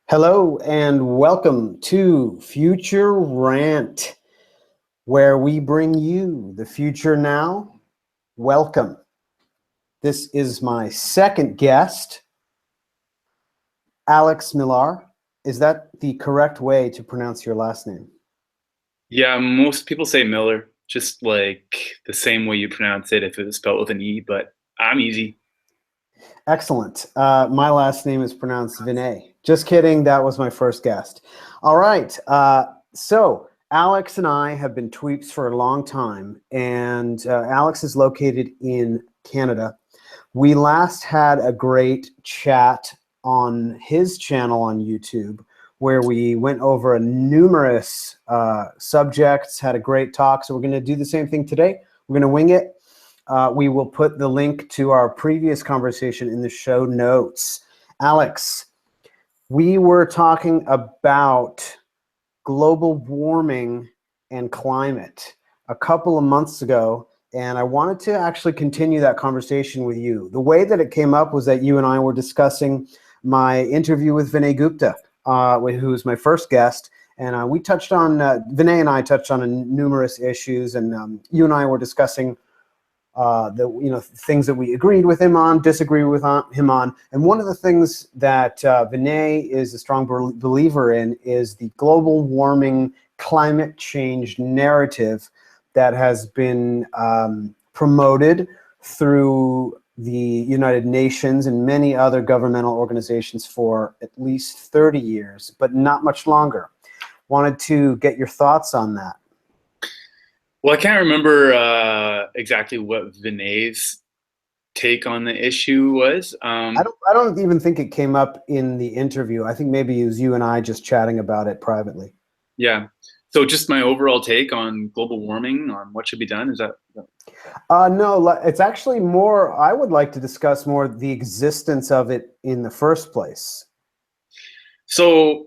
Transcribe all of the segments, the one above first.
Hello and welcome to FutureRant, where we bring you the future now. Welcome. This is my second guest, Alex Millar. Is that the correct way to pronounce your last name? Yeah, most people say Miller, just like the same way you pronounce it if it was spelled with an E, but I'm easy. Excellent. My last name is pronounced Vinay. Just kidding. That was my first guest. All right. So Alex and I have been tweeps for a long time, and Alex is located in Canada. We last had a great chat on his channel on YouTube where we went over numerous subjects, had a great talk. So we're going to do the same thing today. We're going to wing it. We will put the link to our previous conversation in the show notes. Alex, we were talking about global warming and climate a couple of months ago, and I wanted to actually continue that conversation with you. The way that it came up was that you and I were discussing my interview with Vinay Gupta, who was my first guest, and we touched on, Vinay and I touched on numerous issues, and you and I were discussing the things that we agreed with him on, disagreed with him on, and one of the things that Vinay is a strong believer in is the global warming, climate change narrative that has been promoted through the United Nations and many other governmental organizations for at least 30 years, but not much longer. Wanted to get your thoughts on that. Well, I can't remember exactly what Vinay's take on the issue was. I don't even think it came up in the interview. I think maybe it was you and I just chatting about it privately. Yeah. So just my overall take on global warming, on what should be done, is that? No, it's actually more, I would like to discuss more the existence of it in the first place. So,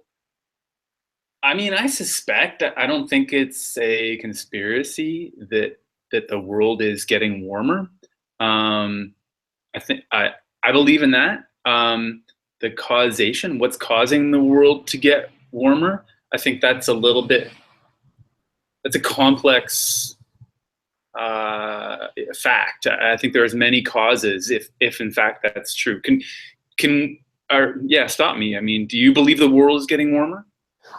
I mean, I suspect that I don't think it's a conspiracy that the world is getting warmer. I think I believe in that. The causation, what's causing the world to get warmer, I think that's a complex fact. I think there's many causes if in fact that's true. Yeah, stop me. I mean, do you believe the world is getting warmer?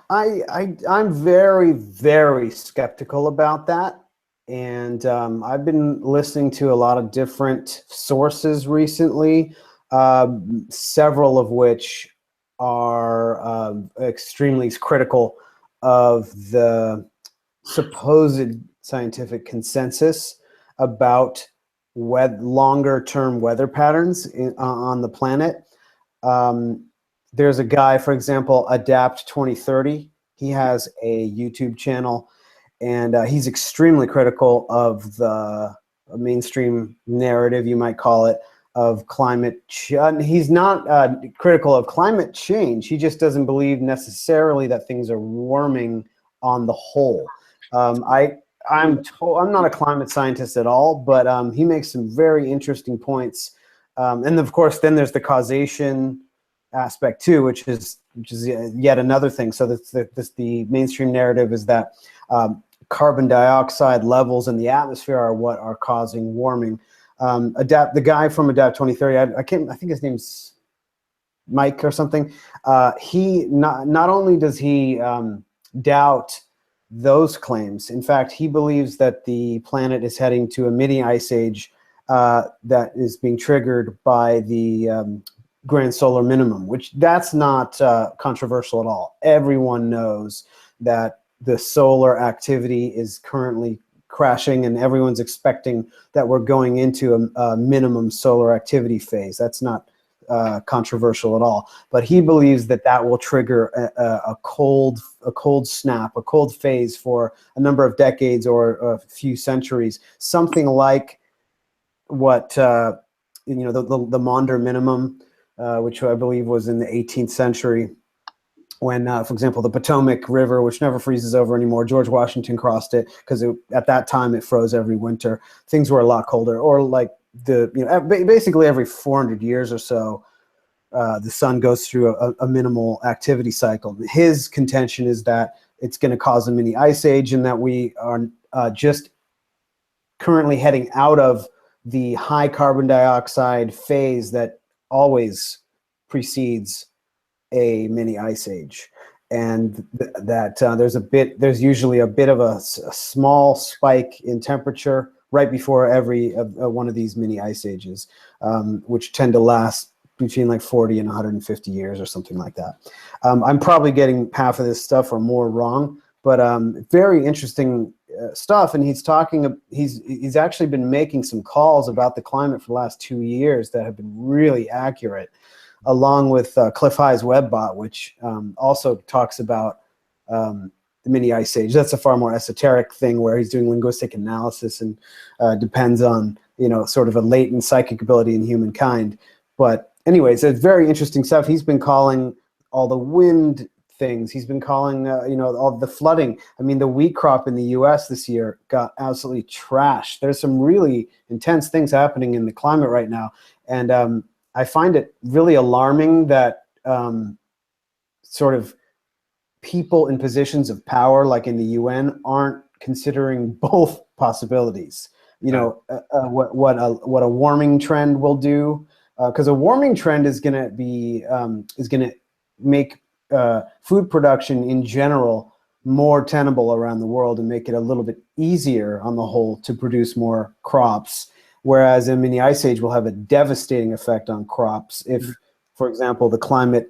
I'm very, very skeptical about that. And I've been listening to a lot of different sources recently, several of which are extremely critical of the supposed scientific consensus about longer-term weather patterns on the planet. There's a guy, for example, Adapt 2030. He has a YouTube channel, and he's extremely critical of the mainstream narrative, you might call it, of climate change. He's not critical of climate change. He just doesn't believe necessarily that things are warming on the whole. I'm not a climate scientist at all, but he makes some very interesting points. And of course, then there's the causation aspect too, which is yet another thing. So the mainstream narrative is that carbon dioxide levels in the atmosphere are what are causing warming. The guy from Adapt 2030, I think his name's Mike or something. He not only does he doubt those claims, in fact, he believes that the planet is heading to a mini ice age that is being triggered by the grand solar minimum, which that's not controversial at all. Everyone knows that the solar activity is currently crashing, and everyone's expecting that we're going into a minimum solar activity phase. That's not controversial at all. But he believes that that will trigger a cold snap, a cold phase for a number of decades or a few centuries, something like what the Maunder minimum, which I believe was in the 18th century, when, for example, the Potomac River, which never freezes over anymore, George Washington crossed it because at that time it froze every winter. Things were a lot colder, or like basically every 400 years or so, the sun goes through a minimal activity cycle. His contention is that it's going to cause a mini ice age, and that we are just currently heading out of the high carbon dioxide phase that always precedes a mini ice age, and that there's usually a bit of a small spike in temperature right before every one of these mini ice ages, which tend to last between like 40 and 150 years or something like that. I'm probably getting half of this stuff or more wrong, but very interesting stuff. And he's actually been making some calls about the climate for the last 2 years that have been really accurate, along with Cliff High's WebBot, which also talks about the mini ice age. That's a far more esoteric thing where he's doing linguistic analysis and depends on, sort of a latent psychic ability in humankind. But anyways, it's very interesting stuff. He's been calling all the wind things. He's been calling, all the flooding. I mean, the wheat crop in the U.S. this year got absolutely trashed. There's some really intense things happening in the climate right now. And I find it really alarming that sort of people in positions of power, like in the UN, aren't considering both possibilities. What a warming trend will do, because a warming trend is going to make food production in general more tenable around the world and make it a little bit easier on the whole to produce more crops. Whereas a mini ice age will have a devastating effect on crops if, for example, the climate,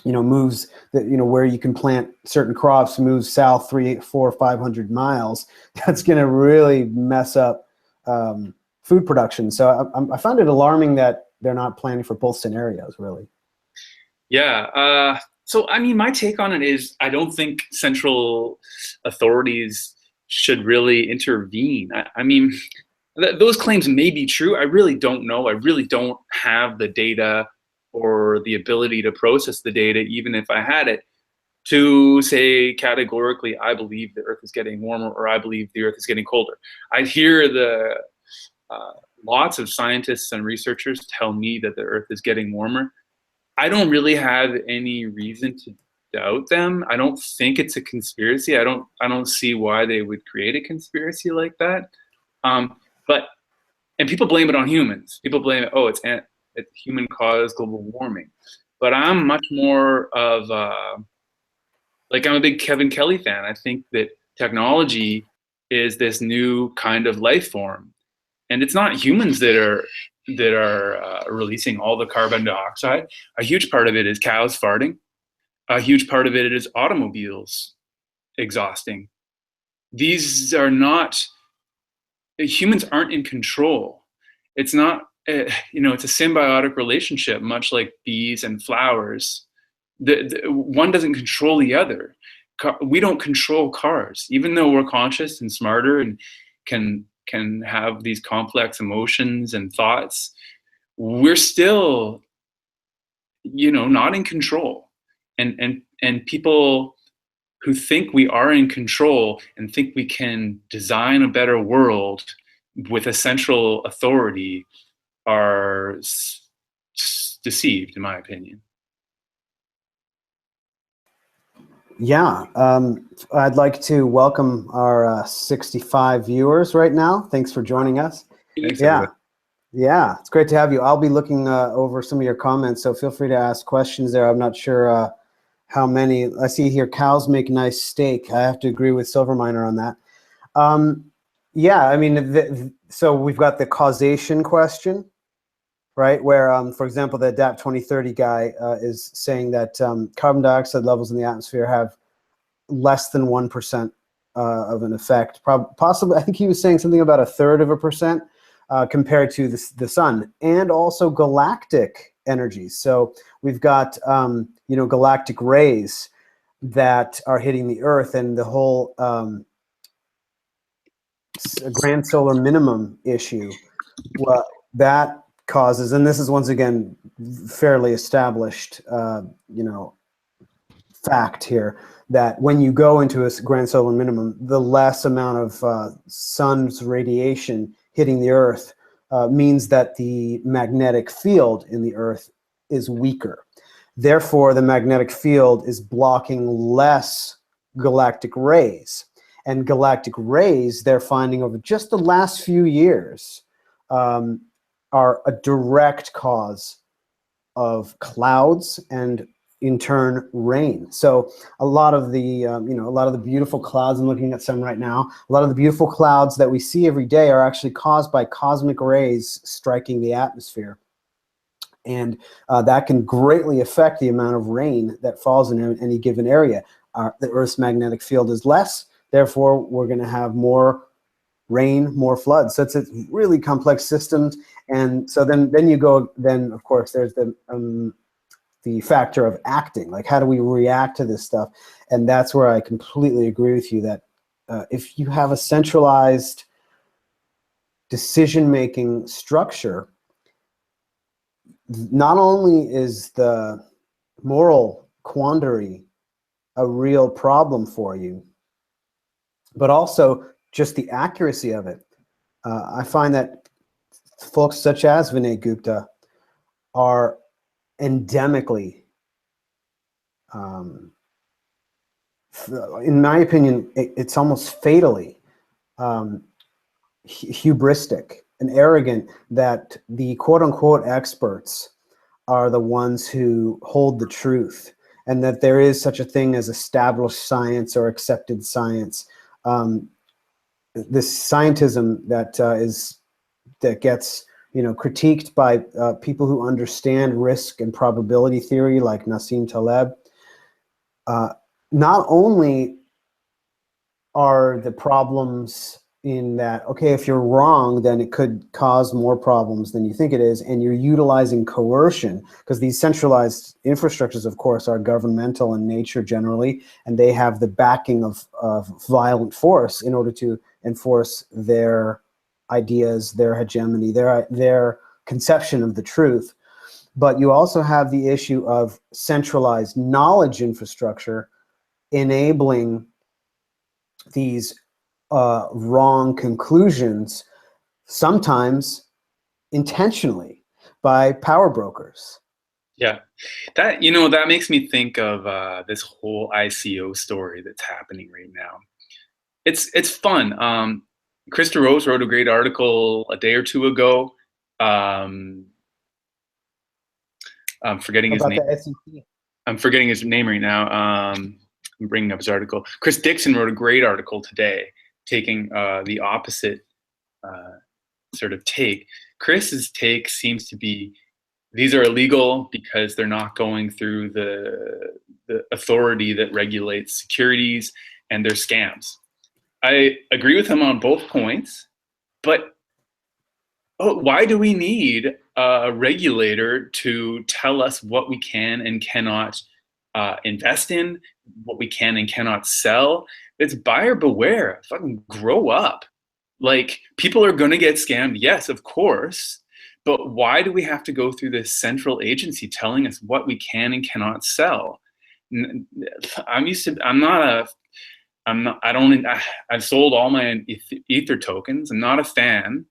moves, where you can plant certain crops moves south 300, 400, 500 miles. That's going to really mess up food production. So I find it alarming that they're not planning for both scenarios, really. Yeah. So, I mean, my take on it is I don't think central authorities should really intervene. I mean, those claims may be true. I really don't know. I really don't have the data or the ability to process the data, even if I had it, to say categorically, I believe the Earth is getting warmer or I believe the Earth is getting colder. I hear the lots of scientists and researchers tell me that the Earth is getting warmer. I don't really have any reason to doubt them. I don't think it's a conspiracy. I don't see why they would create a conspiracy like that. And people blame it on humans. People blame it, it's human-caused global warming. But I'm much more of, I'm a big Kevin Kelly fan. I think that technology is this new kind of life form. And it's not humans that are releasing all the carbon dioxide. A huge part of it is cows farting. A huge part of it is automobiles exhausting. These are not, humans aren't in control. It's not, it's a symbiotic relationship, much like bees and flowers. One doesn't control the other. We don't control cars, even though we're conscious and smarter and can have these complex emotions and thoughts. We're still, not in control. And people who think we are in control and think we can design a better world with a central authority are deceived, in my opinion. Yeah, I'd like to welcome our 65 viewers right now. Thanks for joining us. Thanks, yeah, it's great to have you. I'll be looking over some of your comments, so feel free to ask questions there. I'm not sure how many. I see here, cows make nice steak. I have to agree with Silverminer on that. Yeah, I mean, so we've got the causation question, right? Where, for example, the ADAPT 2030 guy is saying that carbon dioxide levels in the atmosphere have less than 1% of an effect. Possibly, I think he was saying something about 1/3% compared to the sun, and also galactic energy. So we've got, galactic rays that are hitting the Earth, and the whole grand solar minimum issue. Well, that causes, and this is once again fairly established, fact here, that when you go into a grand solar minimum, the less amount of sun's radiation hitting the Earth means that the magnetic field in the Earth is weaker. Therefore, the magnetic field is blocking less galactic rays. And galactic rays, they're finding over just the last few years, are a direct cause of clouds and in turn rain. So a lot of the a lot of the beautiful clouds, I'm looking at some right now, a lot of the beautiful clouds that we see every day are actually caused by cosmic rays striking the atmosphere. And that can greatly affect the amount of rain that falls in any given area. The Earth's magnetic field is less, therefore we're going to have more rain, more floods. So it's a really complex system. And so then you go, then of course there's the factor of acting, like how do we react to this stuff? And that's where I completely agree with you that if you have a centralized decision-making structure, not only is the moral quandary a real problem for you, but also just the accuracy of it. I find that folks such as Vinay Gupta are endemically, in my opinion, it's almost fatally hubristic and arrogant that the quote-unquote experts are the ones who hold the truth, and that there is such a thing as established science or accepted science. This scientism that gets critiqued by people who understand risk and probability theory, like Nassim Taleb. Not only are the problems in that, okay, if you're wrong, then it could cause more problems than you think it is, and you're utilizing coercion, because these centralized infrastructures, of course, are governmental in nature generally, and they have the backing of violent force in order to enforce their ideas, their hegemony, their conception of the truth. But you also have the issue of centralized knowledge infrastructure enabling these wrong conclusions, sometimes intentionally, by power brokers. Yeah, that makes me think of this whole ICO story that's happening right now. It's fun. Krista Rose wrote a great article a day or two ago. I'm forgetting his About name. the SEC. I'm forgetting his name right now. I'm bringing up his article. Chris Dixon wrote a great article today, taking the opposite sort of take. Chris's take seems to be these are illegal because they're not going through the authority that regulates securities, and they're scams. I agree with him on both points, but why do we need a regulator to tell us what we can and cannot invest in, what we can and cannot sell? It's buyer beware. Fucking grow up. Like, people are going to get scammed, yes, of course, but why do we have to go through this central agency telling us what we can and cannot sell? I've sold all my Ether tokens. I'm not a fan,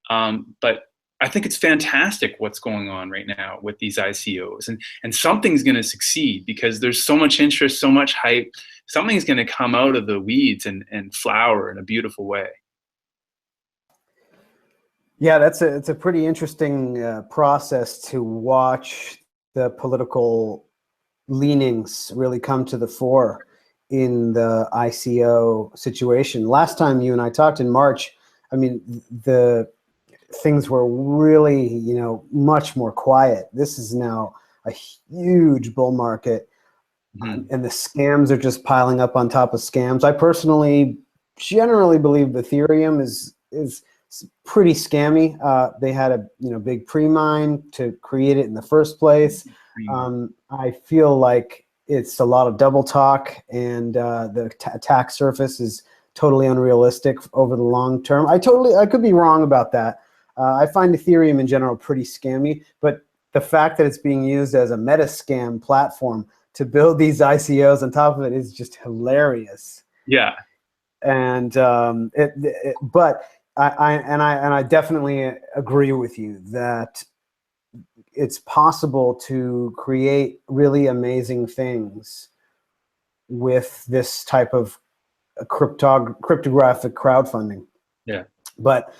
but I think it's fantastic what's going on right now with these ICOs, and something's going to succeed because there's so much interest, so much hype. Something's going to come out of the weeds and flower in a beautiful way. Yeah, it's a pretty interesting process to watch the political leanings really come to the fore in the ICO situation. Last time you and I talked in March, I mean, the things were really, much more quiet. This is now a huge bull market, and the scams are just piling up on top of scams. I personally generally believe Ethereum is pretty scammy. They had a big pre-mine to create it in the first place. I feel like it's a lot of double talk, and the attack surface is totally unrealistic over the long term. I could be wrong about that. I find Ethereum in general pretty scammy, but the fact that it's being used as a meta scam platform to build these ICOs on top of it is just hilarious. Yeah. And but I definitely agree with you that it's possible to create really amazing things with this type of cryptographic crowdfunding. Yeah. But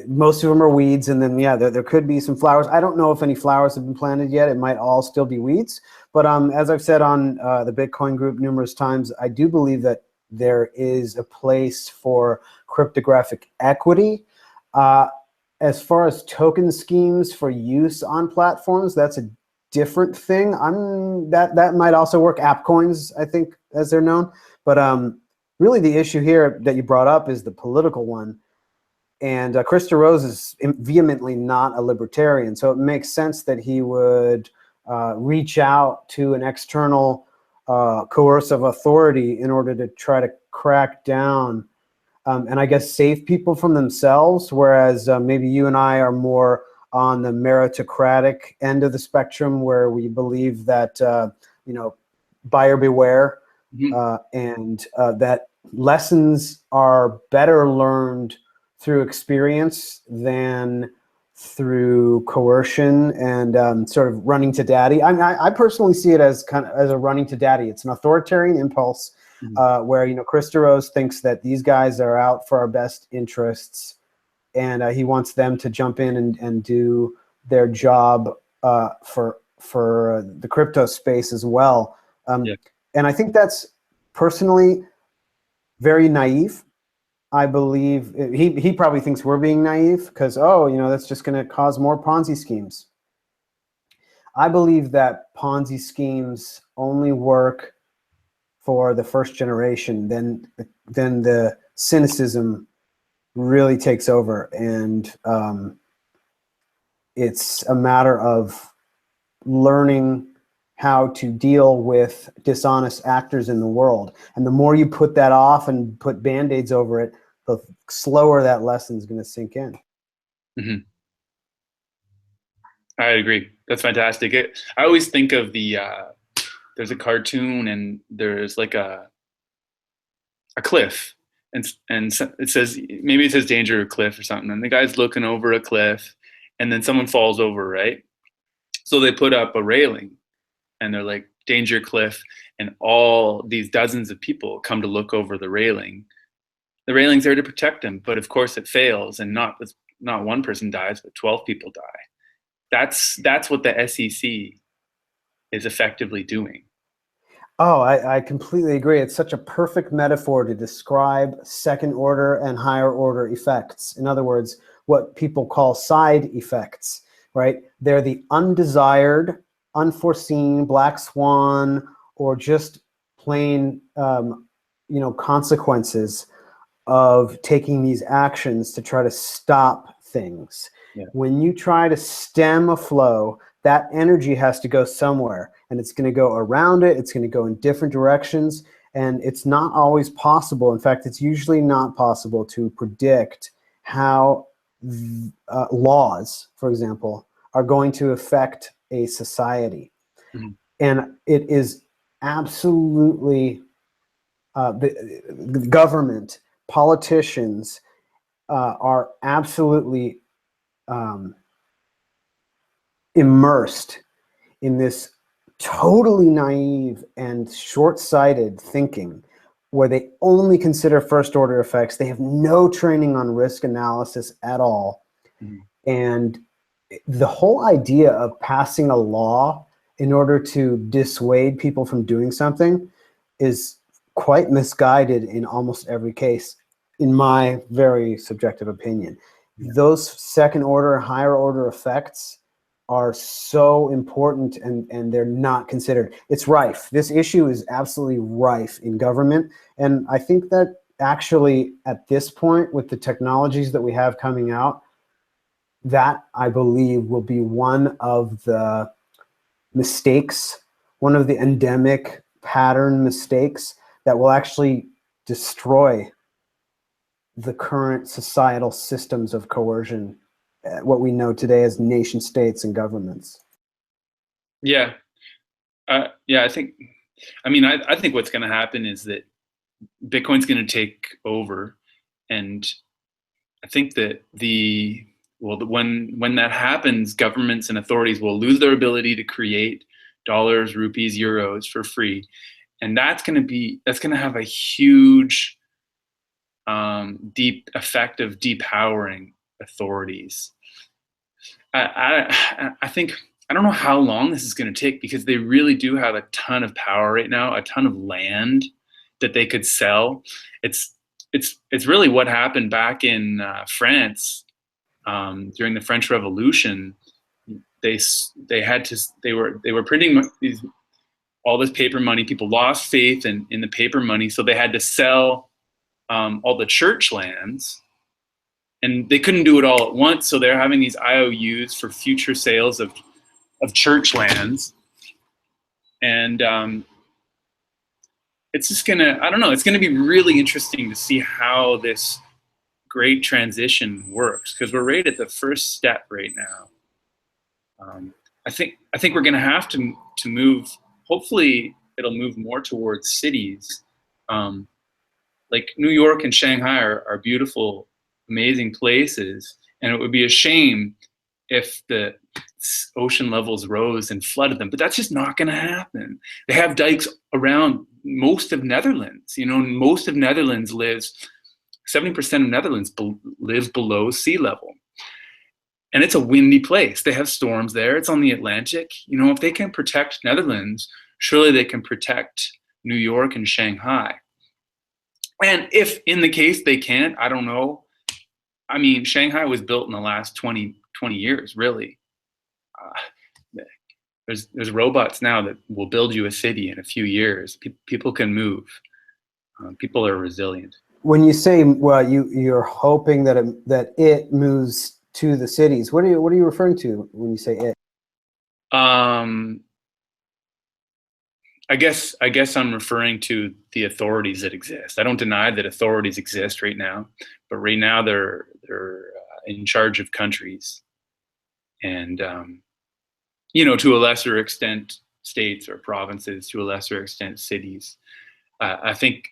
most of them are weeds, and then there could be some flowers. I don't know if any flowers have been planted yet. It might all still be weeds. But as I've said on the Bitcoin group numerous times, I do believe that there is a place for cryptographic equity. As far as token schemes for use on platforms, that's a different thing. That might also work. App coins, I think, as they're known. But really, the issue here that you brought up is the political one. And Christopher Rose is vehemently not a libertarian, so it makes sense that he would reach out to an external coercive authority in order to try to crack down and I guess save people from themselves, whereas maybe you and I are more on the meritocratic end of the spectrum, where we believe that buyer beware, and that lessons are better learned through experience than through coercion and sort of running to daddy. I personally see it as kind of as a running to daddy. It's an authoritarian impulse where Christopher Rose thinks that these guys are out for our best interests, and he wants them to jump in and do their job for the crypto space as well. And I think that's personally very naive. I believe he probably thinks we're being naive because, that's just going to cause more Ponzi schemes. I believe that Ponzi schemes only work for the first generation. Then the cynicism really takes over, and it's a matter of learning how to deal with dishonest actors in the world. And the more you put that off and put Band-Aids over it, the slower that lesson is going to sink in. Mm-hmm. I agree. That's fantastic. I always think of there's a cartoon and there's like a cliff, and it says, maybe it says danger cliff or something, and the guy's looking over a cliff, and then someone falls over, right? So they put up a railing, and they're like, danger cliff, and all these dozens of people come to look over the railing. The railing's there to protect them, but of course it fails, and not one person dies, but 12 people die. That's what the SEC is effectively doing. Oh, I completely agree. It's such a perfect metaphor to describe second order and higher order effects. In other words, what people call side effects, right? They're the undesired, unforeseen, black swan, or just plain, consequences of taking these actions to try to stop things. Yeah. When you try to stem a flow, that energy has to go somewhere, and it's going to go around it. It's going to go in different directions, and it's not always possible. In fact, it's usually not possible to predict how laws, for example, are going to affect a society. Mm-hmm. And it is absolutely the government, politicians are absolutely immersed in this totally naive and short-sighted thinking where they only consider first order effects. They have no training on risk analysis at all. Mm-hmm. And the whole idea of passing a law in order to dissuade people from doing something is quite misguided in almost every case, in my very subjective opinion. Yeah. Those second order, higher order effects are so important, and they're not considered. It's rife. This issue is absolutely rife in government. And I think that actually at this point, with the technologies that we have coming out, that I believe will be one of the mistakes, one of the endemic pattern mistakes that will actually destroy the current societal systems of coercion, what we know today as nation states and governments. Yeah. I think what's going to happen is that Bitcoin's going to take over. And I think that the Well, when that happens, governments and authorities will lose their ability to create dollars, rupees, euros for free, and that's going to have a huge, deep effect of depowering authorities. I think, I don't know how long this is going to take, because they really do have a ton of power right now, a ton of land that they could sell. It's really what happened back in France during the French Revolution. They were printing all this paper money. People lost faith in the paper money, so they had to sell all the church lands, and they couldn't do it all at once. So they're having these IOUs for future sales of church lands, and it's just gonna, I don't know, it's gonna be really interesting to see how this great transition works, because we're right at the first step right now. I think we're gonna have to move. Hopefully, it'll move more towards cities. Like New York and Shanghai are beautiful, amazing places, and it would be a shame if the ocean levels rose and flooded them. But that's just not going to happen. They have dikes around most of Netherlands. You know, most of Netherlands lives, 70% of Netherlands lives below sea level. And it's a windy place. They have storms there. It's on the Atlantic. You know, if they can protect Netherlands, surely they can protect New York and Shanghai. And if in the case they can't, I don't know. I mean, Shanghai was built in the last 20 years, really. There's robots now that will build you a city in a few years. People can move. People are resilient. When you say, well, you're hoping that it moves to the cities, what are you referring to when you say it? I guess I'm referring to the authorities that exist. I don't deny that authorities exist right now, but right now they're in charge of countries, and you know, to a lesser extent, states or provinces, to a lesser extent, cities. I think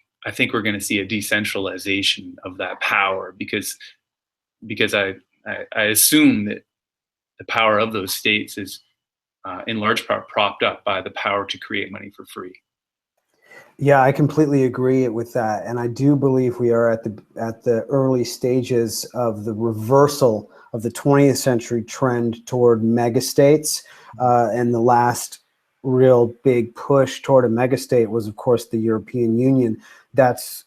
we're going to see a decentralization of that power, because I assume that the power of those states is in large part propped up by the power to create money for free. Yeah, I completely agree with that, and I do believe we are at the early stages of the reversal of the 20th century trend toward megastates, and the last real big push toward a megastate was, of course, the European Union. That's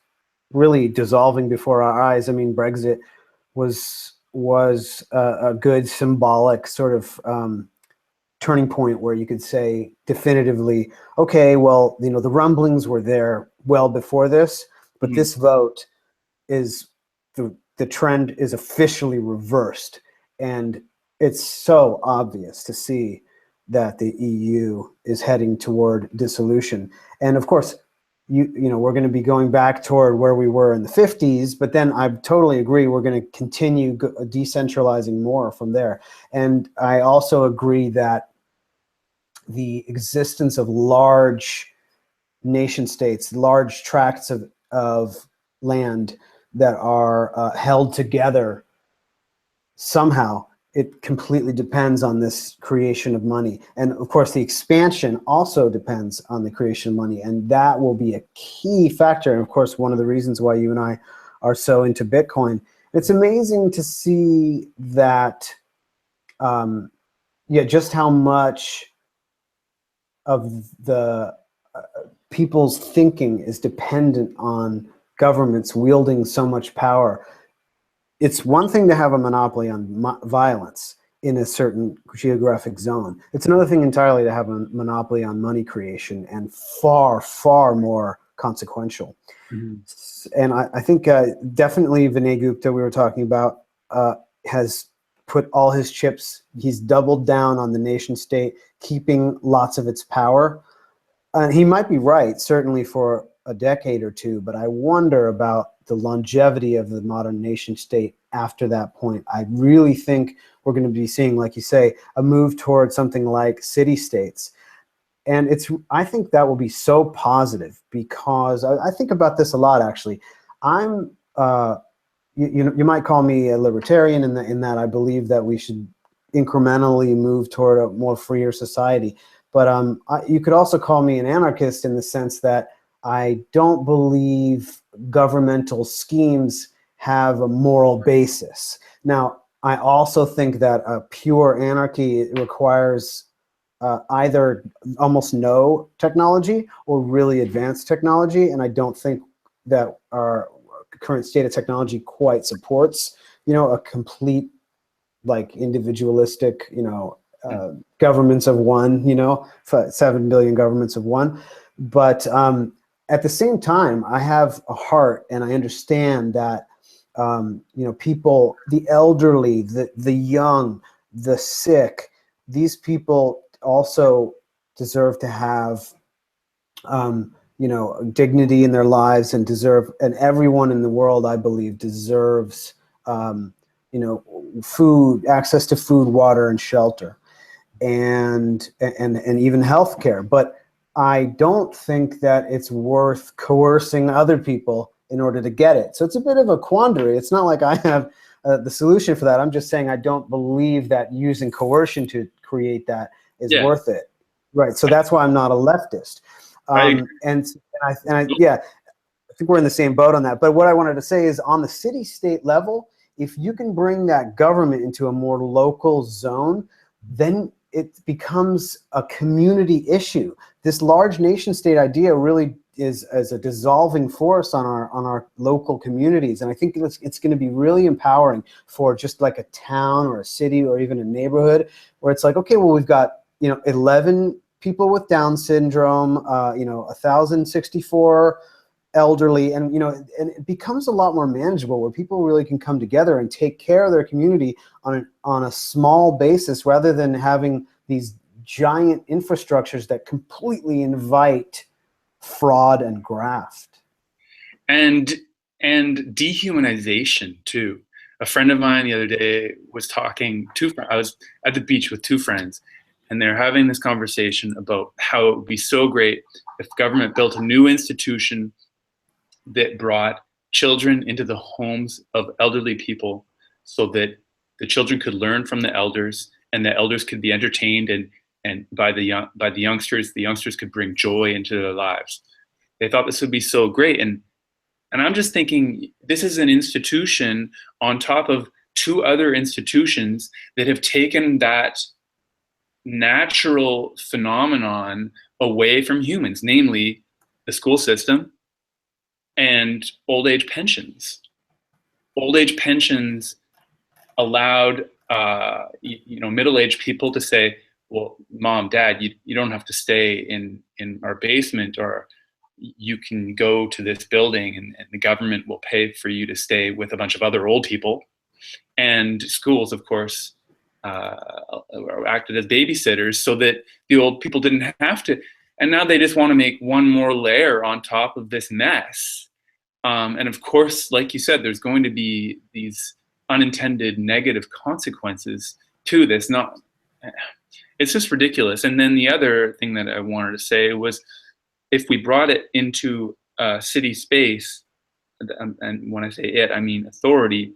really dissolving before our eyes. I mean, Brexit was a good symbolic sort of turning point where you could say definitively, okay, well, you know, the rumblings were there well before this, but this vote is the trend is officially reversed, and it's so obvious to see that the EU is heading toward dissolution. And of course, you know, we're going to be going back toward where we were in the 50s, but then I totally agree we're going to continue decentralizing more from there. And I also agree that the existence of large nation states, large tracts of land that are held together somehow, it completely depends on this creation of money. And of course, the expansion also depends on the creation of money, and that will be a key factor. And of course, one of the reasons why you and I are so into Bitcoin. It's amazing to see that, yeah, just how much of the people's thinking is dependent on governments wielding so much power. It's one thing to have a monopoly on violence in a certain geographic zone. It's another thing entirely to have a monopoly on money creation, and far, far more consequential. And I think definitely Vinay Gupta, we were talking about, has put all his chips, he's doubled down on the nation state, keeping lots of its power. And he might be right, certainly for a decade or two, but I wonder about the longevity of the modern nation state after that point. I really think we're going to be seeing, like you say, a move towards something like city states. And I think that will be so positive, because I think about this a lot, actually. I'm you might call me a libertarian in that I believe that we should incrementally move toward a more freer society. But you could also call me an anarchist in the sense that I don't believe governmental schemes have a moral basis. Now, I also think that a pure anarchy requires either almost no technology or really advanced technology, and I don't think that our current state of technology quite supports, a complete, like, individualistic, governments of one, 7 billion governments of one. But at the same time, I have a heart, and I understand that people, the elderly, the young, the sick, these people also deserve to have dignity in their lives, and everyone in the world, I believe, deserves food, access to food, water, and shelter, and even healthcare. But I don't think that it's worth coercing other people in order to get it. So it's a bit of a quandary. It's not like I have the solution for that. I'm just saying I don't believe that using coercion to create that is worth it. Right. So that's why I'm not a leftist. And yeah, I think we're in the same boat on that. But what I wanted to say is, on the city-state level, if you can bring that government into a more local zone, then it becomes a community issue. This large nation-state idea really is as a dissolving force on our local communities, and I think it's going to be really empowering for just like a town or a city or even a neighborhood, where it's like, okay, well, we've got 11 people with Down syndrome, 1,064 elderly, and and it becomes a lot more manageable, where people really can come together and take care of their community on a small basis, rather than having these giant infrastructures that completely invite fraud and graft. And dehumanization too. A friend of mine the other day was talking to, I was at the beach with two friends, and they're having this conversation about how it would be so great if government built a new institution that brought children into the homes of elderly people, so that the children could learn from the elders, and the elders could be entertained, and by the youngsters, the youngsters could bring joy into their lives. They thought this would be so great. And I'm just thinking, this is an institution on top of two other institutions that have taken that natural phenomenon away from humans, namely the school system and old age pensions. Old age pensions allowed middle-aged people to say, well, mom, dad, you don't have to stay in our basement, or you can go to this building, and the government will pay for you to stay with a bunch of other old people. And schools, of course, acted as babysitters, so that the old people didn't have to. And now they just want to make one more layer on top of this mess. And of course, like you said, there's going to be these unintended negative consequences to this. It's just ridiculous. And then the other thing that I wanted to say was, if we brought it into city space, and when I say it, I mean authority,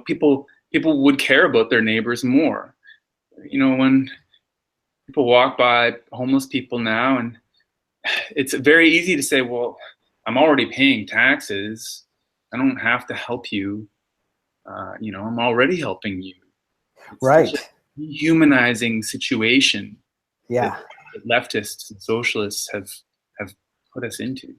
people would care about their neighbors more. When people walk by homeless people now, and it's very easy to say, well, I'm already paying taxes, I don't have to help you. I'm already helping you. It's right. such a dehumanizing situation. Yeah. That leftists and socialists have put us into.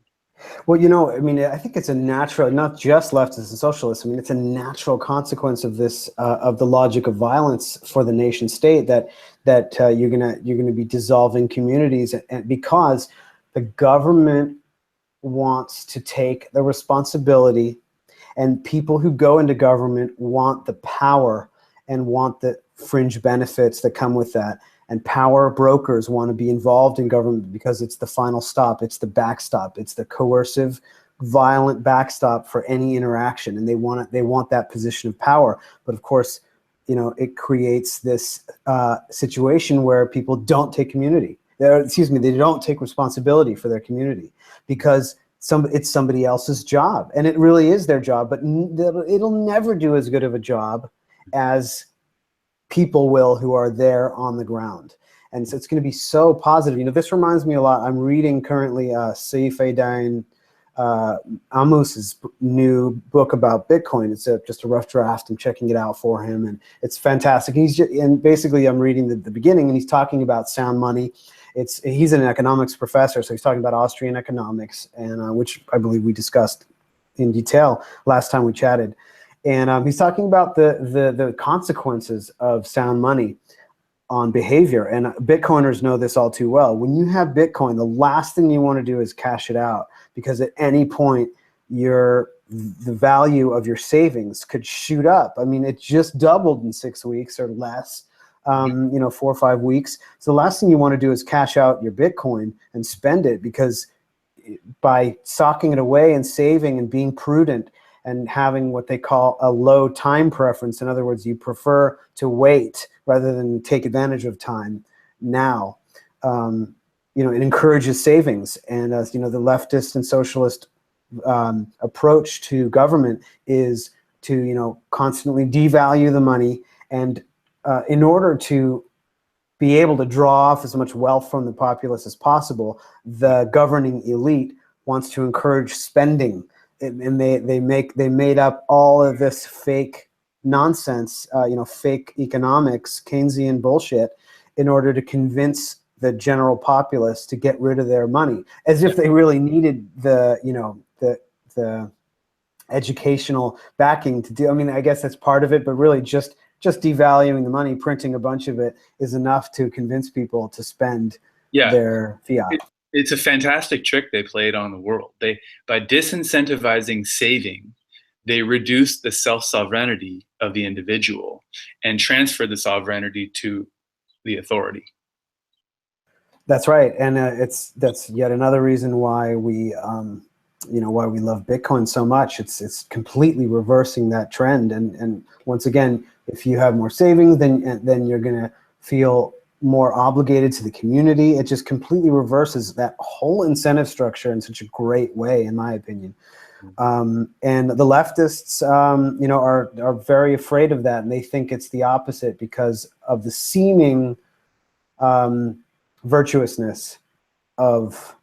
Well, I think it's a natural, not just leftists and socialists. I mean, it's a natural consequence of this, of the logic of violence for the nation state, that you're gonna be dissolving communities, and because the government wants to take the responsibility, and people who go into government want the power and want the fringe benefits that come with that. And power brokers want to be involved in government because it's the final stop, it's the backstop, it's the coercive, violent backstop for any interaction, and they want that position of power. But of course, it creates this situation where people don't take they don't take responsibility for their community, because it's somebody else's job, and it really is their job, but it'll never do as good of a job as people will who are there on the ground. And so it's going to be so positive. You know, this reminds me a lot. I'm reading currently Saif Edain Amos's new book about Bitcoin. It's just a rough draft. I'm checking it out for him, and it's fantastic. And basically, I'm reading the beginning, and he's talking about sound money. He's an economics professor, so he's talking about Austrian economics, and which I believe we discussed in detail last time we chatted. And he's talking about the consequences of sound money on behavior. And Bitcoiners know this all too well. When you have Bitcoin, the last thing you want to do is cash it out, because at any point the value of your savings could shoot up. I mean, it just doubled in 6 weeks or less. 4 or 5 weeks. So the last thing you want to do is cash out your Bitcoin and spend it, because by socking it away and saving and being prudent and having what they call a low time preference, in other words, you prefer to wait rather than take advantage of time now, it encourages savings. And the leftist and socialist approach to government is to constantly devalue the money, and in order to be able to draw off as much wealth from the populace as possible, the governing elite wants to encourage spending, and they made up all of this fake nonsense, fake economics, Keynesian bullshit, in order to convince the general populace to get rid of their money, as if they really needed the educational backing to do. I mean, I guess that's part of it, but really just devaluing the money, printing a bunch of it, is enough to convince people to spend their fiat. It's a fantastic trick they played on the world. By disincentivizing saving, they reduced the self-sovereignty of the individual and transferred the sovereignty to the authority. That's right, and that's yet another reason why we why we love Bitcoin so much. It's completely reversing that trend, and once again, if you have more savings, then you're going to feel more obligated to the community. It just completely reverses that whole incentive structure in such a great way, in my opinion. And the leftists, are very afraid of that, and they think it's the opposite because of the seeming virtuousness of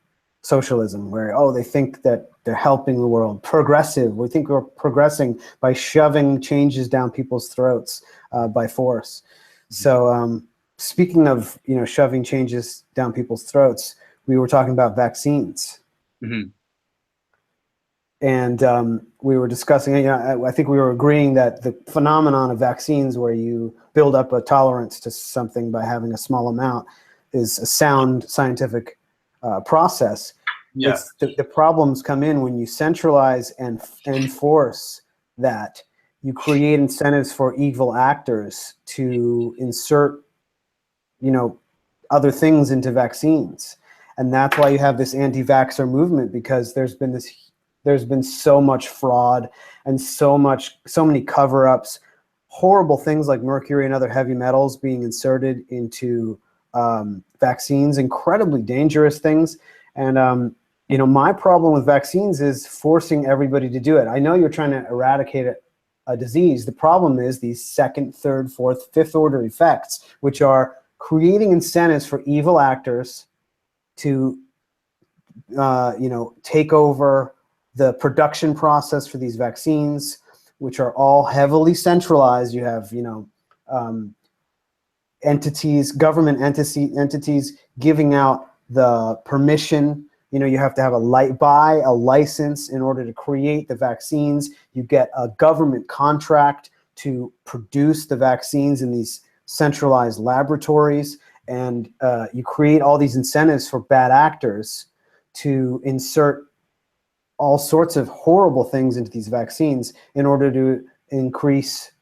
socialism, where they think that they're helping the world. Progressive, we think we're progressing by shoving changes down people's throats by force. So speaking of shoving changes down people's throats, we were talking about vaccines. Mm-hmm. And we were discussing, I think we were agreeing that the phenomenon of vaccines, where you build up a tolerance to something by having a small amount, is a sound scientific process. Yeah. The problems come in when you centralize and enforce that. You create incentives for evil actors to insert, other things into vaccines. And that's why you have this anti-vaxxer movement, because there's been so much fraud and so many cover-ups, horrible things like mercury and other heavy metals being inserted into vaccines, incredibly dangerous things. And my problem with vaccines is forcing everybody to do it. I know you're trying to eradicate a disease. The problem is these second, third, fourth, fifth order effects, which are creating incentives for evil actors to take over the production process for these vaccines, which are all heavily centralized. You have entities, government entities giving out the permission. You have to have a license in order to create the vaccines. You get a government contract to produce the vaccines in these centralized laboratories, and you create all these incentives for bad actors to insert all sorts of horrible things into these vaccines in order to increase,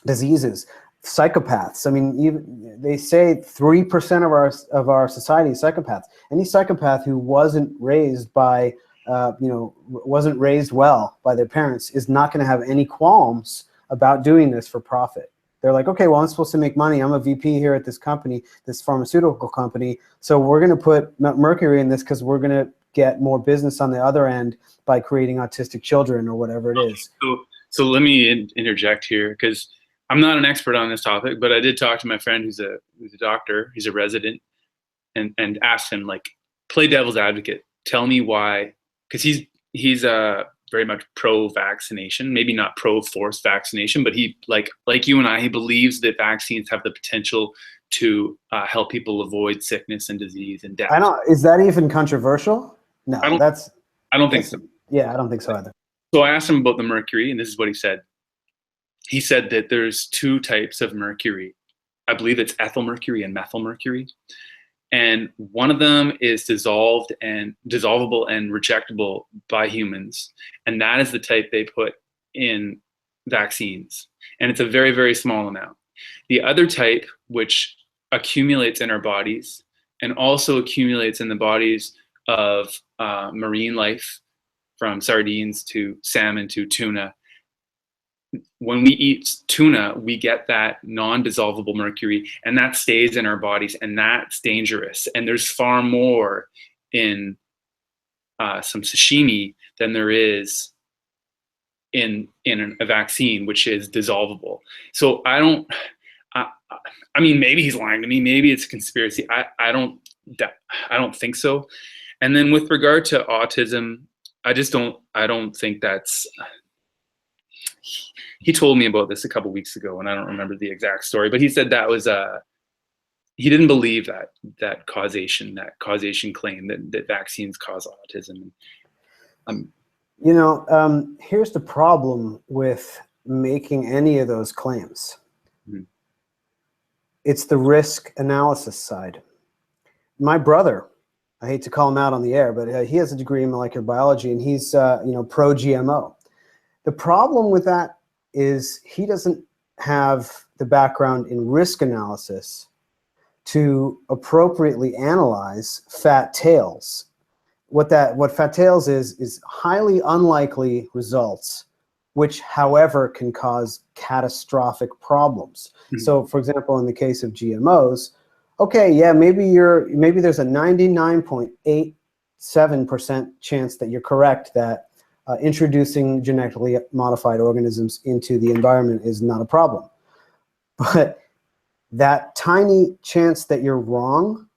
diseases. Psychopaths. I mean, they say 3% of our society is psychopaths. Any psychopath who wasn't raised by, wasn't raised well by their parents is not going to have any qualms about doing this for profit. They're like, okay, well, I'm supposed to make money. I'm a VP here at this company, this pharmaceutical company. So we're going to put mercury in this because we're going to get more business on the other end by creating autistic children or whatever it is. So let me interject here, because I'm not an expert on this topic, but I did talk to my friend who's a doctor, he's a resident, and asked him, like, play devil's advocate. Tell me why, because he's very much pro-vaccination, maybe not pro-forced vaccination, but he, like you and I, he believes that vaccines have the potential to help people avoid sickness and disease and death. Is that even controversial? No, I don't think so. Yeah, I don't think so either. So I asked him about the mercury, and this is what he said. He said that there's two types of mercury. I believe it's ethyl mercury and methyl mercury. And one of them is dissolvable and rejectable by humans. And that is the type they put in vaccines. And it's a very, very small amount. The other type, which accumulates in our bodies and also accumulates in the bodies of marine life, from sardines to salmon to tuna. When we eat tuna, we get that non-dissolvable mercury, and that stays in our bodies, and that's dangerous. And there's far more in some sashimi than there is in a vaccine, which is dissolvable. So I mean, maybe he's lying to me. Maybe it's a conspiracy. I don't think so. And then with regard to autism, I don't think that's, he told me about this a couple weeks ago, and I don't remember the exact story, but he said that was he didn't believe that causation claim that vaccines cause autism. Here's the problem with making any of those claims. Mm-hmm. It's the risk analysis side. My brother, I hate to call him out on the air, but he has a degree in molecular biology, and he's pro-GMO. The problem with that is he doesn't have the background in risk analysis to appropriately analyze fat tails. What fat tails is highly unlikely results, which, however, can cause catastrophic problems. Mm-hmm. So, for example, in the case of GMOs, okay, yeah, maybe there's a 99.87% chance that you're correct that introducing genetically modified organisms into the environment is not a problem. But that tiny chance that you're wrong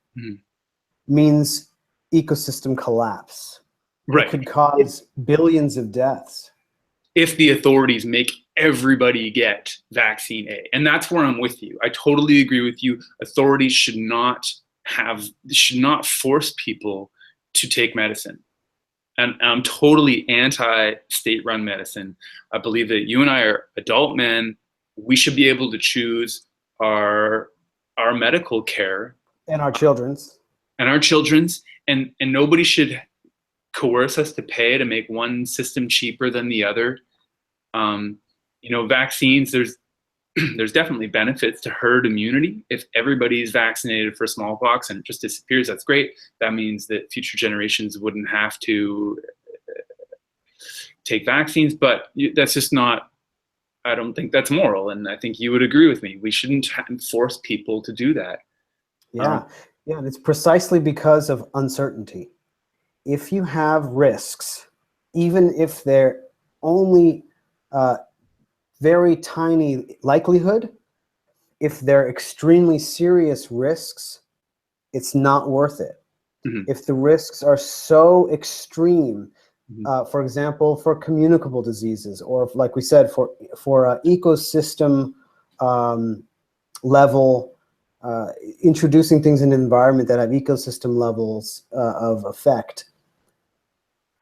means ecosystem collapse. Right. It could cause billions of deaths. If the authorities make everybody get vaccine A. And that's where I'm with you. I totally agree with you. Authorities should not force people to take medicine. And I'm totally anti-state-run medicine. I believe that you and I are adult men. We should be able to choose our medical care. And our children's. And nobody should coerce us to pay to make one system cheaper than the other. Vaccines, there's definitely benefits to herd immunity. If everybody's vaccinated for smallpox and it just disappears, that's great. That means that future generations wouldn't have to take vaccines, but that's just not, I don't think that's moral. And I think you would agree with me. We shouldn't force people to do that. Yeah. And it's precisely because of uncertainty. If you have risks, even if they're only very tiny likelihood, if they're extremely serious risks, it's not worth it. Mm-hmm. If the risks are so extreme, for example, for communicable diseases, or like we said, for ecosystem level, introducing things into the environment that have ecosystem levels of effect,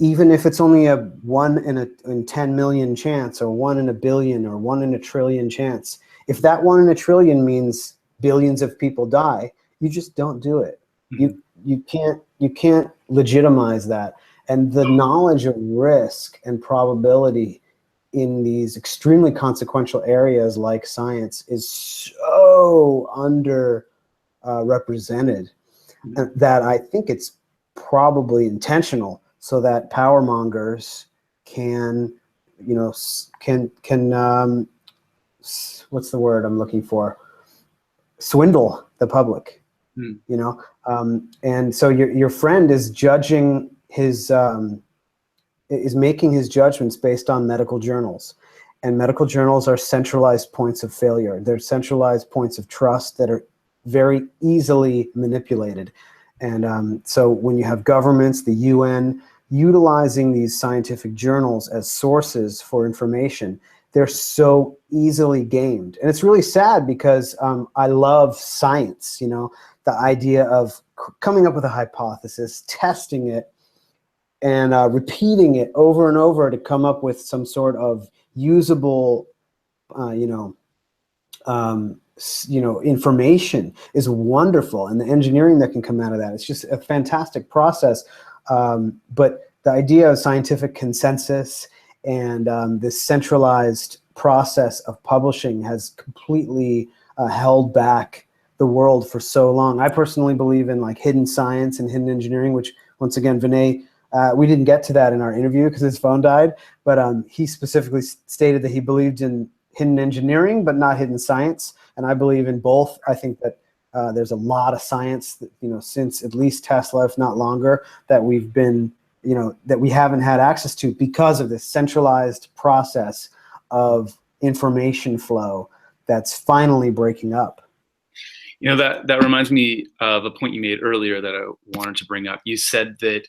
even if it's only a 1 in 10 million chance, or 1 in a billion, or 1 in a trillion chance, if that 1 in a trillion means billions of people die, you just don't do it. Mm-hmm. You can't legitimize that. And the knowledge of risk and probability in these extremely consequential areas like science is so represented, that I think it's probably intentional, so that power mongers can what's the word I'm looking for? Swindle the public. And so your friend is judging is making his judgments based on medical journals. And medical journals are centralized points of failure. They're centralized points of trust that are very easily manipulated. And so when you have governments, the UN, utilizing these scientific journals as sources for information, they're so easily gamed. And it's really sad because I love science, you know, the idea of coming up with a hypothesis, testing it, and repeating it over and over to come up with some sort of usable, information is wonderful, and the engineering that can come out of that, it's just a fantastic process. But the idea of scientific consensus and this centralized process of publishing has completely held back the world for so long. I personally believe in like hidden science and hidden engineering, which once again, Vinay, we didn't get to that in our interview because his phone died, but he specifically stated that he believed in hidden engineering, but not hidden science. And I believe in both. I think that there's a lot of science that, you know, since at least Tesla, if not longer, that we've been, you know, that we haven't had access to because of this centralized process of information flow that's finally breaking up. You know, that reminds me of a point you made earlier that I wanted to bring up. You said that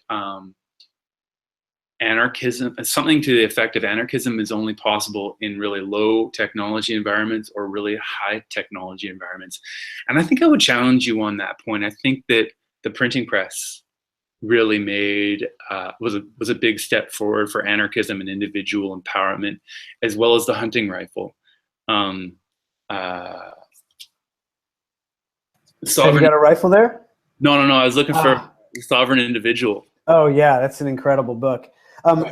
anarchism, something to the effect of anarchism, is only possible in really low technology environments or really high technology environments. And I think I would challenge you on that point. I think that the printing press really made was a big step forward for anarchism and individual empowerment, as well as the hunting rifle. So you got a rifle there? No. I was looking for Sovereign Individual. Oh yeah, that's an incredible book.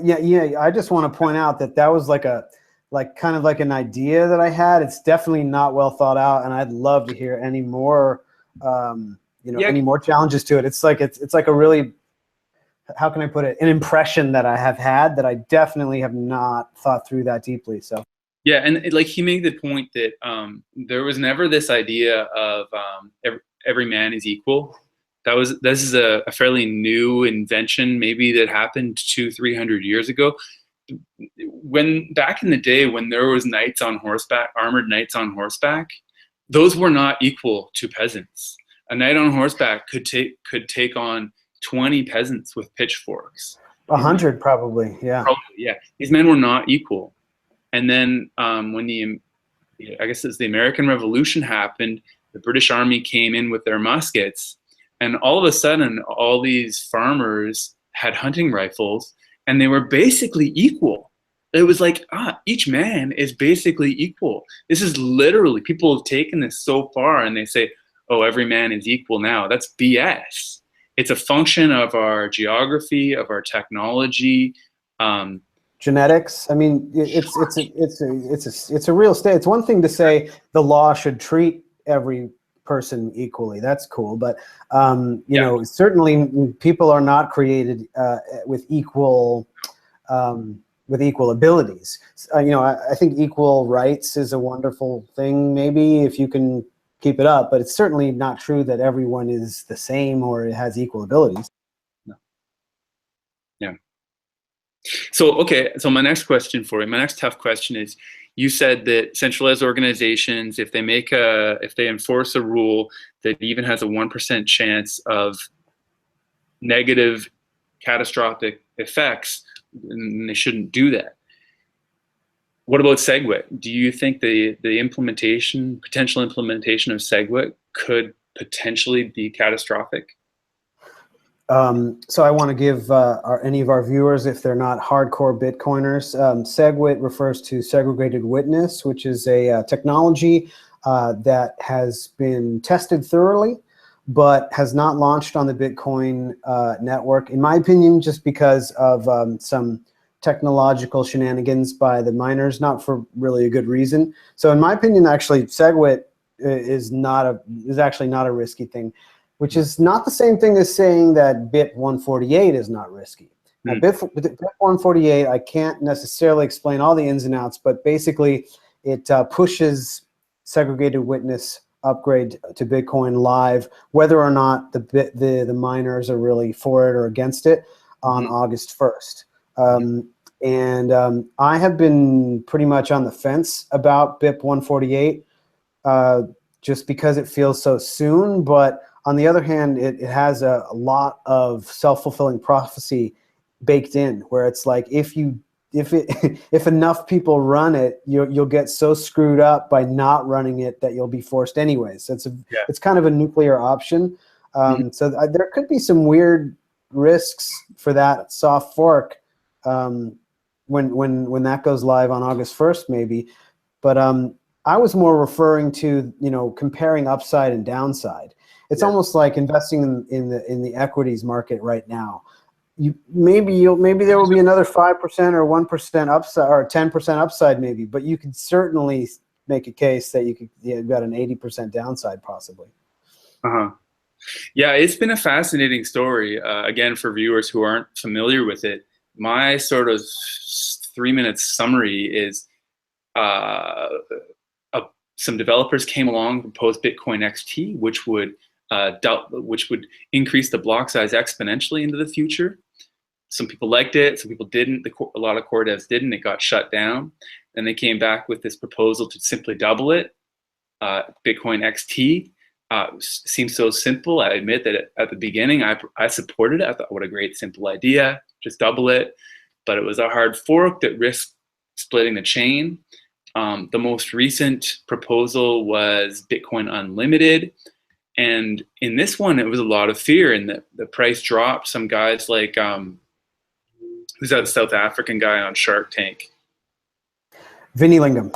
Yeah. I just want to point out that was kind of like an idea that I had. It's definitely not well thought out, and I'd love to hear any more, any more challenges to it. It's like a really, how can I put it, an impression that I have had that I definitely have not thought through that deeply. So. Yeah, and like he made the point that there was never this idea of every man is equal. This is a fairly new invention, maybe that happened 200-300 years ago. When back in the day, when there was knights on horseback, armored knights on horseback, those were not equal to peasants. A knight on horseback could take on 20 peasants with pitchforks. 100 probably, yeah. Yeah, these men were not equal. And then when I guess it's the American Revolution happened, the British Army came in with their muskets, and all of a sudden, all these farmers had hunting rifles, and they were basically equal. It was like, each man is basically equal. This is literally, people have taken this so far, and they say, oh, every man is equal now. That's BS. It's a function of our geography, of our technology, genetics. I mean, it's a real state. It's one thing to say the law should treat every person equally. That's cool, but you know, certainly people are not created with equal abilities. You know, I think equal rights is a wonderful thing, maybe if you can keep it up, but it's certainly not true that everyone is the same or has equal abilities. No. Yeah. So, okay, so my next question for you, my next tough question is, you said that centralized organizations, if they enforce a rule that even has a 1% chance of negative catastrophic effects, then they shouldn't do that. What about SegWit? Do you think the potential implementation of SegWit could potentially be catastrophic? So I want to give any of our viewers, if they're not hardcore Bitcoiners, SegWit refers to segregated witness, which is a technology that has been tested thoroughly, but has not launched on the Bitcoin network, in my opinion, just because of some technological shenanigans by the miners, not for really a good reason. So in my opinion, actually, SegWit is actually not a risky thing, which is not the same thing as saying that Bit 148 is not risky. Now, Bit 148, I can't necessarily explain all the ins and outs, but basically it pushes segregated witness upgrade to Bitcoin live, whether or not the miners are really for it or against it. on August 1st. I have been pretty much on the fence about BIP 148 just because it feels so soon. But on the other hand, it has a lot of self-fulfilling prophecy baked in, where it's like if enough people run it, you'll get so screwed up by not running it that you'll be forced anyways. So it's kind of a nuclear option. So there could be some weird risks for that soft fork when that goes live on August 1st, maybe. But I was more referring to, comparing upside and downside. It's almost like investing in the equities market right now. Maybe there will be another 5% or 1% upside or 10% upside maybe, but you could certainly make a case that you've got an 80% downside possibly. Yeah, it's been a fascinating story. Again, for viewers who aren't familiar with it, my sort of 3-minute summary is some developers came along and proposed Bitcoin XT, which would increase the block size exponentially into the future. Some people liked it, some people didn't. A lot of core devs didn't. It got shut down. Then they came back with this proposal to simply double it. Bitcoin XT seems so simple. I admit that at the beginning I supported it. I thought, what a great simple idea, just double it. But it was a hard fork that risked splitting the chain. The most recent proposal was Bitcoin Unlimited. And in this one, it was a lot of fear, and the price dropped. Some guys like, who's that South African guy on Shark Tank? Vinny Lingham.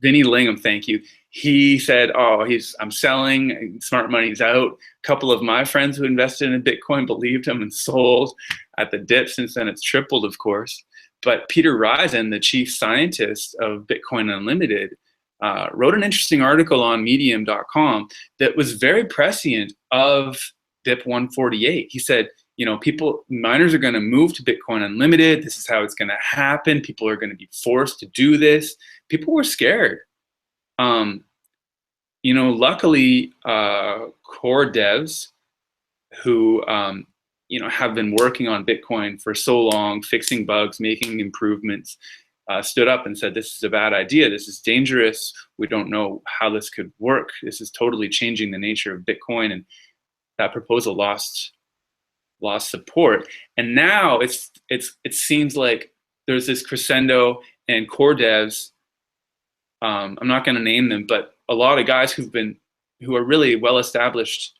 Vinny Lingham, thank you. He said, I'm selling, smart money's out. A couple of my friends who invested in Bitcoin believed him and sold at the dip. Since then, it's tripled, of course. But Peter Risen, the chief scientist of Bitcoin Unlimited, wrote an interesting article on medium.com that was very prescient of BIP 148. He said, miners are going to move to Bitcoin Unlimited. This is how it's going to happen. People are going to be forced to do this. People were scared. Luckily, core devs who, have been working on Bitcoin for so long, fixing bugs, making improvements, stood up and said, this is a bad idea. This is dangerous. We don't know how this could work. This is totally changing the nature of Bitcoin. And that proposal lost support. And now it seems like there's this crescendo, and core devs, I'm not going to name them, but a lot of guys who are really well-established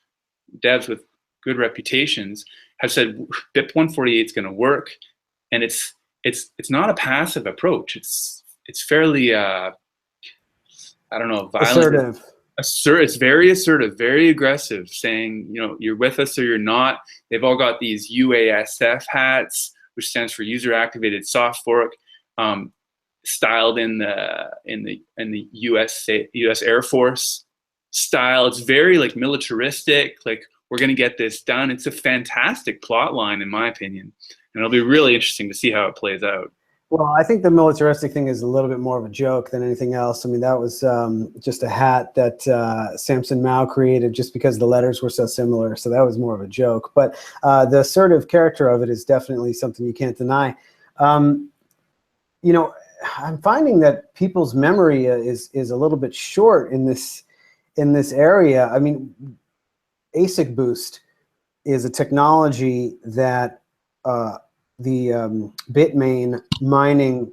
devs with good reputations have said BIP 148 is going to work, and it's not a passive approach. It's fairly violent. Assertive. It's very assertive, very aggressive, saying, you're with us or you're not. They've all got these UASF hats, which stands for user activated soft fork, styled in the US Air Force style. It's very like militaristic, like we're going to get this done. It's a fantastic plot line, in my opinion, and it'll be really interesting to see how it plays out. Well, I think the militaristic thing is a little bit more of a joke than anything else. I mean, that was just a hat that Samson Mao created just because the letters were so similar. So that was more of a joke. But the assertive character of it is definitely something you can't deny. I'm finding that people's memory is a little bit short in this area. I mean, ASIC Boost is a technology that the Bitmain mining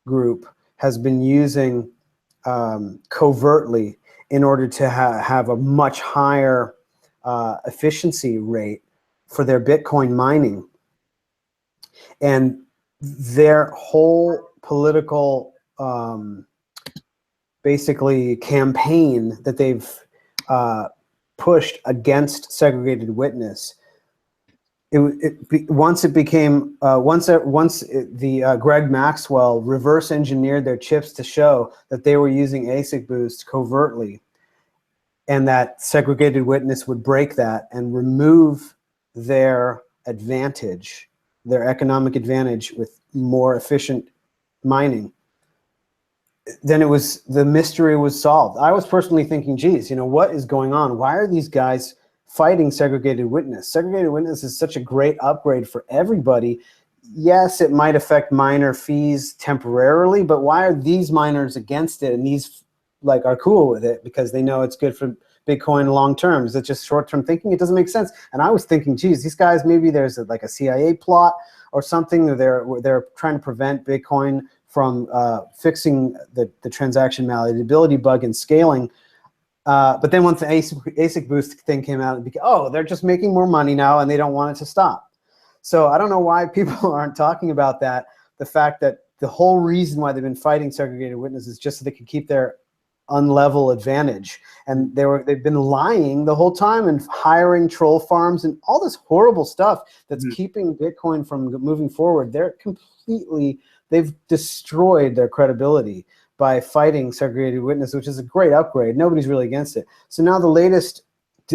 group has been using covertly in order to have a much higher efficiency rate for their Bitcoin mining. And their whole political basically campaign that they've pushed against segregated witness, once Greg Maxwell reverse engineered their chips to show that they were using ASIC Boost covertly, and that segregated witness would break that and remove their advantage, their economic advantage with more efficient mining, then the mystery was solved. I was personally thinking, geez, what is going on? Why are these guys fighting segregated witness. Segregated witness is such a great upgrade for everybody. Yes, it might affect miner fees temporarily, but why are these miners against it and these like are cool with it because they know it's good for Bitcoin long term? Is it just short term thinking? It doesn't make sense. And I was thinking, geez, these guys, maybe there's like a CIA plot or something. They're trying to prevent Bitcoin from fixing the transaction malleability bug and scaling. But then once the ASIC boost thing came out, they're just making more money now and they don't want it to stop. So I don't know why people aren't talking about that. The fact that the whole reason why they've been fighting segregated witness is just so they can keep their unlevel advantage. And they've been lying the whole time and hiring troll farms and all this horrible stuff that's keeping Bitcoin from moving forward. They've destroyed their credibility by fighting segregated witness, which is a great upgrade. Nobody's really against it. So now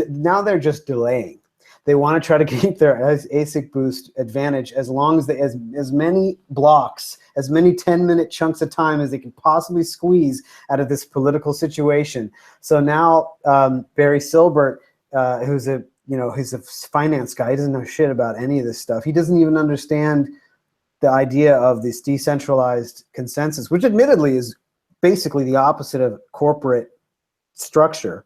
now they're just delaying. They want to try to keep their ASIC boost advantage as long as as many blocks, as many 10-minute chunks of time as they can possibly squeeze out of this political situation. So now Barry Silbert, who's he's a finance guy, he doesn't know shit about any of this stuff. He doesn't even understand the idea of this decentralized consensus, which admittedly is basically the opposite of corporate structure.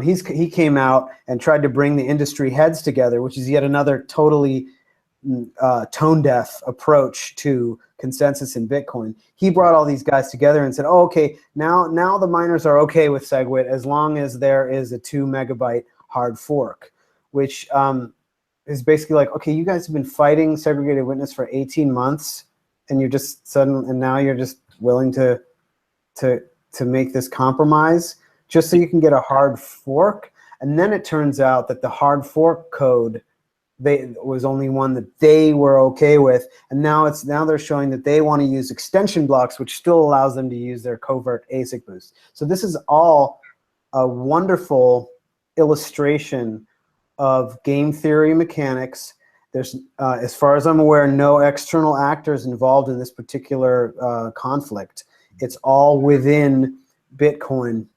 He came out and tried to bring the industry heads together, which is yet another totally tone-deaf approach to consensus in Bitcoin. He brought all these guys together and said, oh, okay, now the miners are okay with SegWit as long as there is a 2 megabyte hard fork, which is basically like, okay, you guys have been fighting segregated witness for 18 months and now you're just willing to make this compromise just so you can get a hard fork. And then it turns out that the hard fork code was only one that they were okay with. And now they're showing that they want to use extension blocks, which still allows them to use their covert ASIC boost. So this is all a wonderful illustration of game theory mechanics. There's, as far as I'm aware, no external actors involved in this particular conflict. It's all within Bitcoin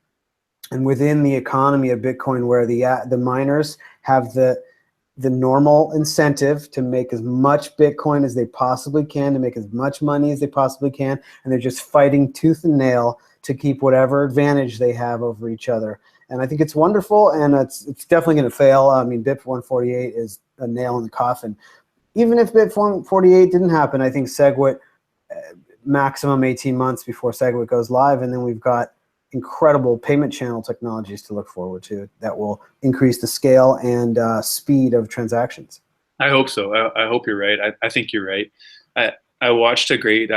and within the economy of Bitcoin, where the miners have the normal incentive to make as much Bitcoin as they possibly can, to make as much money as they possibly can, and they're just fighting tooth and nail to keep whatever advantage they have over each other. And I think it's wonderful, and it's definitely going to fail. I mean, BIP 148 is a nail in the coffin. Even if BIP 148 didn't happen, I think SegWit, maximum 18 months before SegWit goes live, and then we've got incredible payment channel technologies to look forward to that will increase the scale and speed of transactions. I hope so. I hope you're right. I think you're right. I watched a great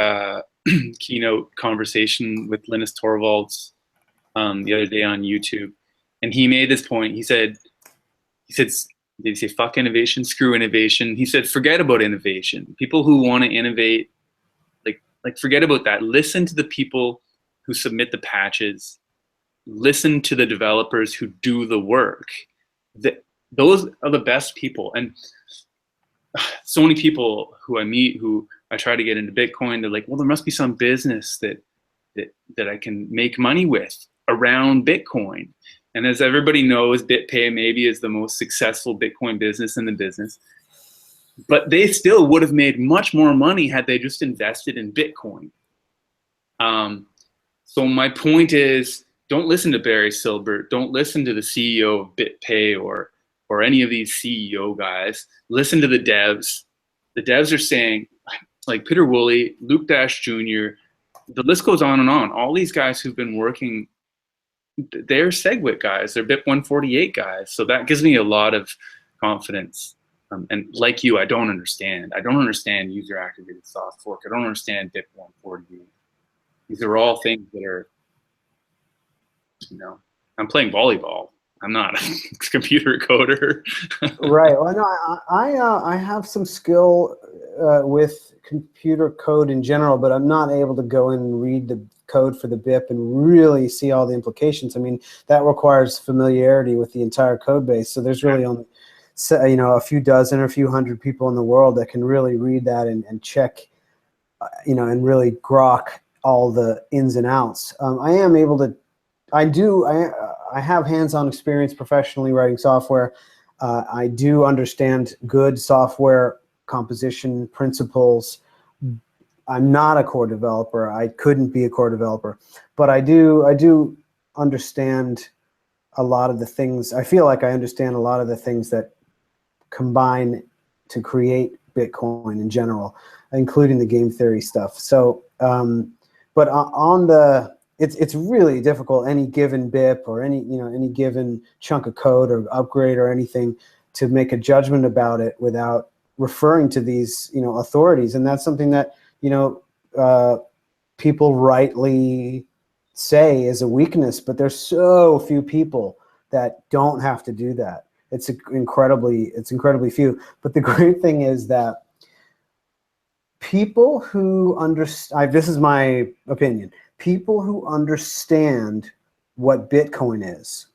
keynote conversation with Linus Torvalds the other day on YouTube, and he made this point. He said, did he say fuck innovation, screw innovation? He said, forget about innovation. People who want to innovate, like forget about that. Listen to the people who submit the patches. Listen to the developers who do the work. Those are the best people. And so many people who I meet, who I try to get into Bitcoin, they're like, well, there must be some business that I can make money with around Bitcoin. And as everybody knows, BitPay maybe is the most successful Bitcoin business in the business. But they still would have made much more money had they just invested in Bitcoin. So my point is, don't listen to Barry Silbert. Don't listen to the CEO of BitPay or any of these CEO guys. Listen to the devs. The devs are saying, like Peter Woolley, Luke Dash Jr., the list goes on and on. All these guys who've been working, they're SegWit guys. They're BIP 148 guys. So that gives me a lot of confidence. And like you, I don't understand. I don't understand user-activated soft fork. I don't understand BIP 148. These are all things that are, I'm playing volleyball. I'm not a computer coder. Right. Well, no, I have some skill with computer code in general, but I'm not able to go in and read the code for the BIP and really see all the implications. I mean, that requires familiarity with the entire code base. So there's really only, a few dozen or a few hundred people in the world that can really read that and check, and really grok all the ins and outs. I am able to, I I have hands-on experience professionally writing software. I do understand good software composition principles. I'm not a core developer. I couldn't be a core developer, but I do understand a lot of the things. I feel like I understand a lot of the things that combine to create Bitcoin in general, including the game theory stuff. So, but on the, it's really difficult, any given BIP or any given chunk of code or upgrade or anything, to make a judgment about it without referring to these authorities. And that's something that people rightly say is a weakness, but there's so few people that don't have to do that. It's incredibly few. But the great thing is that people who understand, this is my opinion, people who understand what Bitcoin is,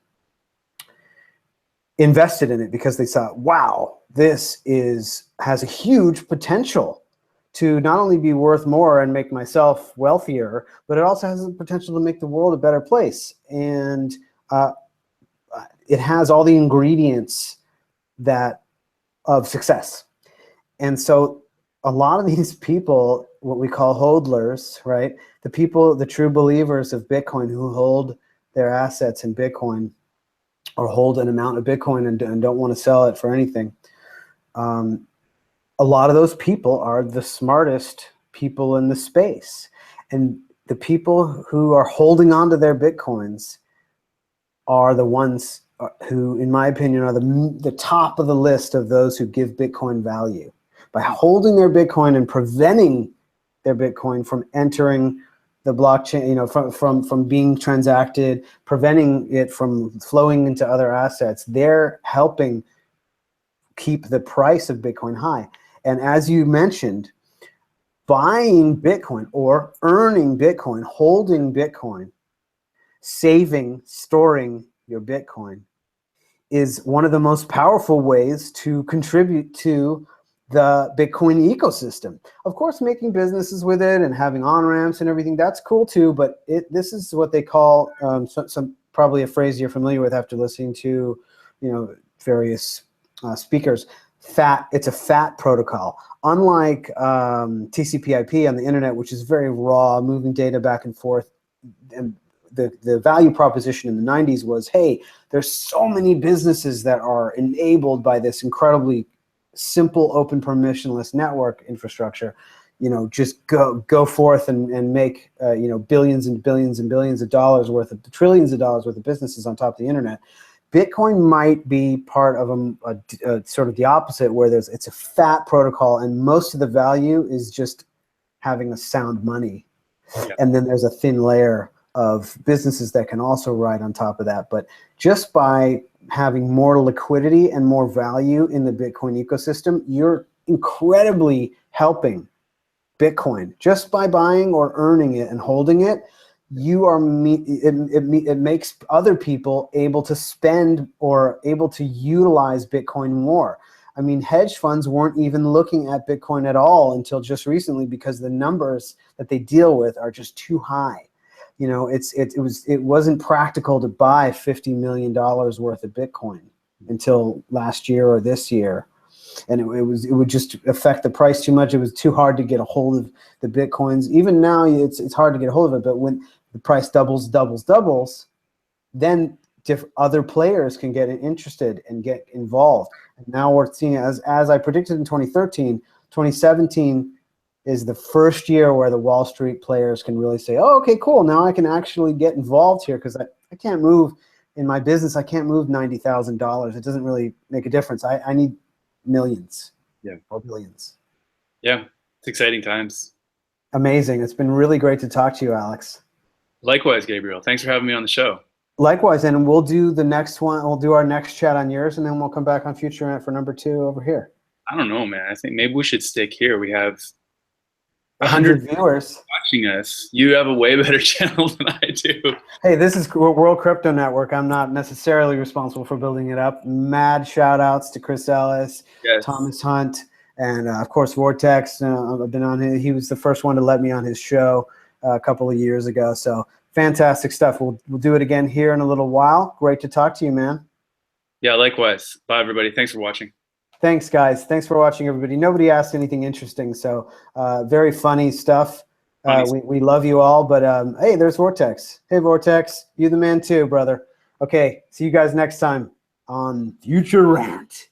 invested in it because they thought, wow, this has a huge potential to not only be worth more and make myself wealthier, but it also has the potential to make the world a better place. And it has all the ingredients of success. And so a lot of these people, what we call hodlers, right? The true believers of Bitcoin who hold their assets in Bitcoin or hold an amount of Bitcoin and don't want to sell it for anything. A lot of those people are the smartest people in the space. And the people who are holding on to their Bitcoins are the ones who, in my opinion, are the top of the list of those who give Bitcoin value. By holding their Bitcoin and preventing their Bitcoin from entering the blockchain, from being transacted, preventing it from flowing into other assets, they're helping keep the price of Bitcoin high. And as you mentioned, buying Bitcoin or earning Bitcoin, holding Bitcoin, saving, storing your Bitcoin is one of the most powerful ways to contribute to the Bitcoin ecosystem. Of course, making businesses with it and having on-ramps and everything, that's cool too, but this is what they call, some probably a phrase you're familiar with after listening to various speakers, it's a fat protocol. Unlike TCP/IP on the internet, which is very raw, moving data back and forth, and the value proposition in the 90s was, hey, there's so many businesses that are enabled by this incredibly simple, open, permissionless network infrastructure. Just go forth and make billions and billions and billions of dollars worth of, trillions of dollars worth of businesses on top of the internet. Bitcoin might be part of a sort of the opposite, where it's a fat protocol, and most of the value is just having a sound money. Yeah. And then there's a thin layer of businesses that can also ride on top of that. But just by having more liquidity and more value in the Bitcoin ecosystem, you're incredibly helping Bitcoin. Just by buying or earning it and holding it, it makes other people able to spend or able to utilize Bitcoin more. I mean, hedge funds weren't even looking at Bitcoin at all until just recently, because the numbers that they deal with are just too high. It wasn't practical to buy $50 million worth of Bitcoin until last year or this year. And it would just affect the price too much. It was too hard to get a hold of the Bitcoins. Even now, it's hard to get a hold of it. But when the price doubles, then other players can get interested and get involved. And now we're seeing, as I predicted in 2013, 2017 is the first year where the Wall Street players can really say, oh, okay, cool. Now I can actually get involved here, because I can't move in my business. I can't move $90,000. It doesn't really make a difference. I need millions, or billions. Yeah, it's exciting times. Amazing. It's been really great to talk to you, Alex. Likewise, Gabriel. Thanks for having me on the show. Likewise, and we'll do the next one. We'll do our next chat on yours, and then we'll come back on FutureRant for number 2 over here. I don't know, man. I think maybe we should stick here. We have 100 viewers watching us. You have a way better channel than I do. Hey, this is World Crypto Network. I'm not necessarily responsible for building it up. Mad shout outs to Chris Ellis, yes, Thomas Hunt, and of course Vortex. I've been on his, he was the first one to let me on his show a couple of years ago. So Fantastic stuff. We'll do it again here in a little while. Great to talk to you, man. Yeah, likewise. Bye, everybody. Thanks for watching. Thanks, guys. Thanks for watching, everybody. Nobody asked anything interesting, so very funny stuff. We love you all, but hey, there's Vortex. Hey, Vortex, you the man too, brother. Okay, see you guys next time on Future Rant.